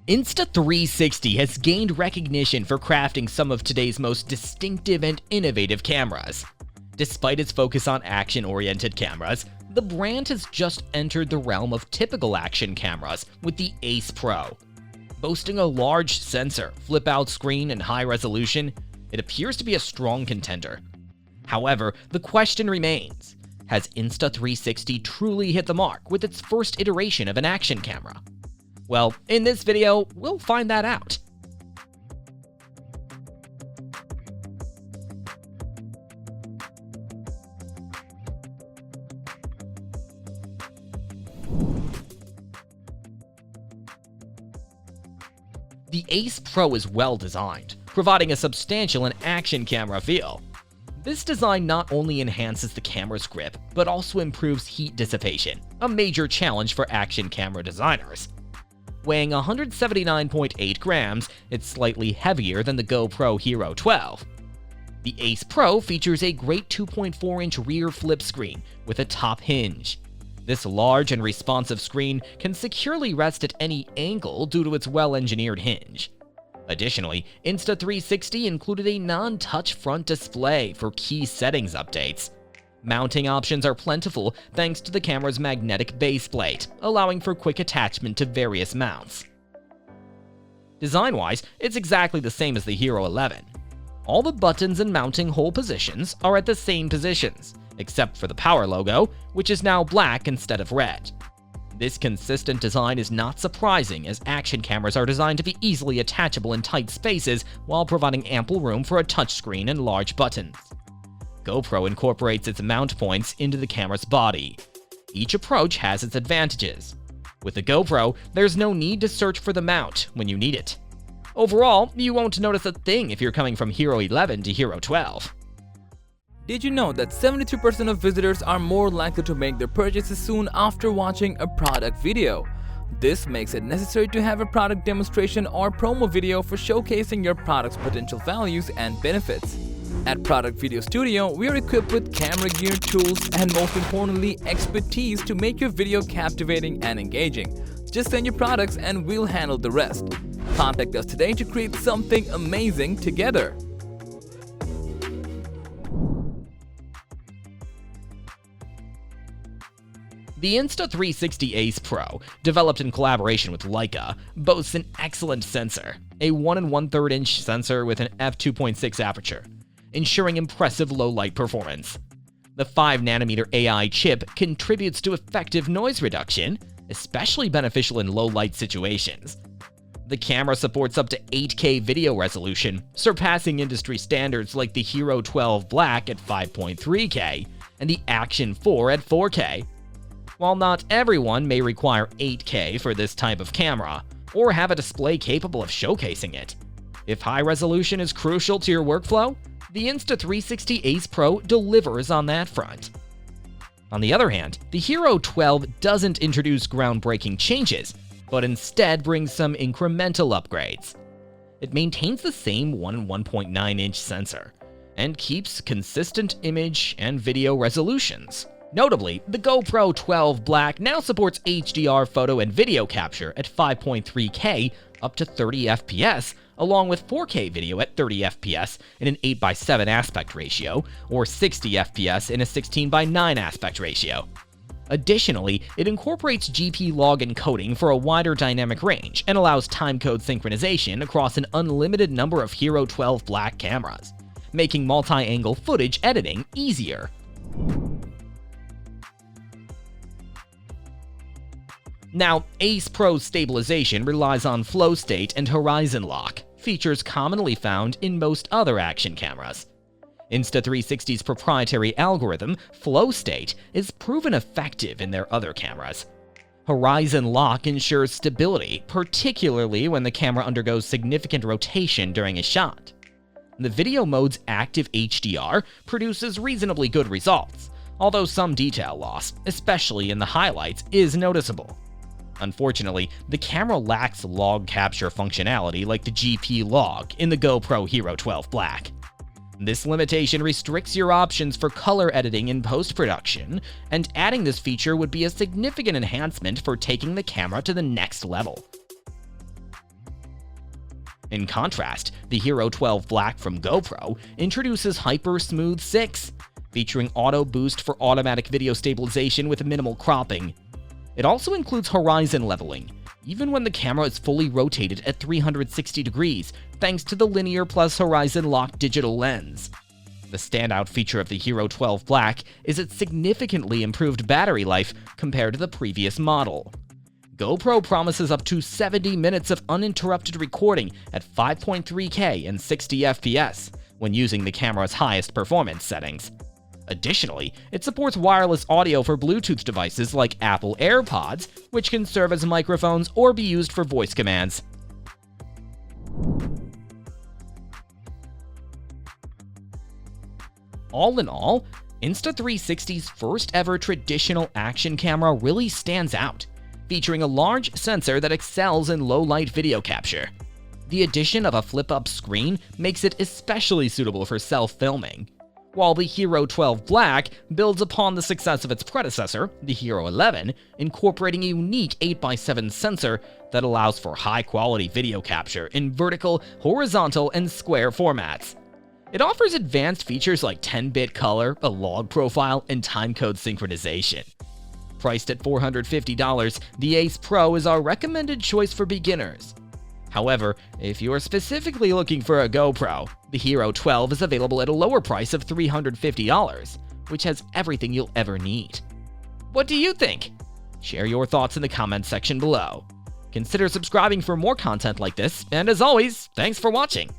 Insta360 has gained recognition for crafting some of today's most distinctive and innovative cameras. Despite its focus on action-oriented cameras, the brand has just entered the realm of typical action cameras with the Ace Pro. Boasting a large sensor, flip-out screen, and high resolution, it appears to be a strong contender. However, the question remains, has Insta360 truly hit the mark with its first iteration of an action camera? Well, in this video, we'll find that out. The Ace Pro is well designed, providing a substantial and action camera feel. This design not only enhances the camera's grip, but also improves heat dissipation, a major challenge for action camera designers. Weighing 179.8 grams, it's slightly heavier than the GoPro Hero 12. The Ace Pro features a great 2.4-inch rear flip screen with a top hinge. This large and responsive screen can securely rest at any angle due to its well-engineered hinge. Additionally, Insta360 included a non-touch front display for key settings updates. Mounting options are plentiful thanks to the camera's magnetic base plate, allowing for quick attachment to various mounts. Design-wise, it's exactly the same as the Hero 11. All the buttons and mounting hole positions are at the same positions, except for the power logo, which is now black instead of red. This consistent design is not surprising, as action cameras are designed to be easily attachable in tight spaces while providing ample room for a touchscreen and large buttons. GoPro incorporates its mount points into the camera's body. Each approach has its advantages. With the GoPro, there's no need to search for the mount when you need it. Overall, you won't notice a thing if you're coming from Hero 11 to Hero 12. Did you know that 73% of visitors are more likely to make their purchases soon after watching a product video? This makes it necessary to have a product demonstration or promo video for showcasing your product's potential values and benefits. At Product Video Studio, we are equipped with camera gear, tools, and most importantly, expertise to make your video captivating and engaging. Just send your products and we'll handle the rest. Contact us today to create something amazing together. The Insta360 Ace Pro, developed in collaboration with Leica, boasts an excellent sensor, a 1 1/3 inch sensor with an f2.6 aperture, ensuring impressive low-light performance. The 5nm AI chip contributes to effective noise reduction, especially beneficial in low-light situations. The camera supports up to 8K video resolution, surpassing industry standards like the Hero 12 Black at 5.3K and the Action 4 at 4K. While not everyone may require 8K for this type of camera, or have a display capable of showcasing it, if high resolution is crucial to your workflow, the Insta360 Ace Pro delivers on that front. On the other hand, the Hero 12 doesn't introduce groundbreaking changes, but instead brings some incremental upgrades. It maintains the same 1 1.9-inch sensor, and keeps consistent image and video resolutions. Notably, the GoPro 12 Black now supports HDR photo and video capture at 5.3K up to 30 FPS, along with 4K video at 30 FPS in an 8:7 aspect ratio, or 60 FPS in a 16:9 aspect ratio. Additionally, it incorporates GP log encoding for a wider dynamic range and allows timecode synchronization across an unlimited number of Hero 12 Black cameras, making multi-angle footage editing easier. Now, Ace Pro's stabilization relies on flow state and horizon lock, features commonly found in most other action cameras. Insta360's proprietary algorithm, flow state, is proven effective in their other cameras. Horizon lock ensures stability, particularly when the camera undergoes significant rotation during a shot. The video mode's active HDR produces reasonably good results, although some detail loss, especially in the highlights, is noticeable. Unfortunately, the camera lacks log capture functionality like the GP log in the GoPro Hero 12 Black. This limitation restricts your options for color editing in post-production, and adding this feature would be a significant enhancement for taking the camera to the next level. In contrast, the Hero 12 Black from GoPro introduces Hyper Smooth 6, featuring Auto Boost for automatic video stabilization with minimal cropping. It also includes horizon leveling, even when the camera is fully rotated at 360 degrees, thanks to the linear plus horizon lock digital lens. The standout feature of the Hero 12 Black is its significantly improved battery life compared to the previous model. GoPro promises up to 70 minutes of uninterrupted recording at 5.3K and 60 FPS when using the camera's highest performance settings. Additionally, it supports wireless audio for Bluetooth devices like Apple AirPods, which can serve as microphones or be used for voice commands. All in all, Insta360's first ever traditional action camera really stands out, featuring a large sensor that excels in low-light video capture. The addition of a flip-up screen makes it especially suitable for self-filming, while the Hero 12 Black builds upon the success of its predecessor, the Hero 11, incorporating a unique 8x7 sensor that allows for high-quality video capture in vertical, horizontal, and square formats. It offers advanced features like 10-bit color, a log profile, and timecode synchronization. Priced at $450, the Ace Pro is our recommended choice for beginners. However, if you are specifically looking for a GoPro, the Hero 12 is available at a lower price of $350, which has everything you'll ever need. What do you think? Share your thoughts in the comments section below. Consider subscribing for more content like this, and as always, thanks for watching.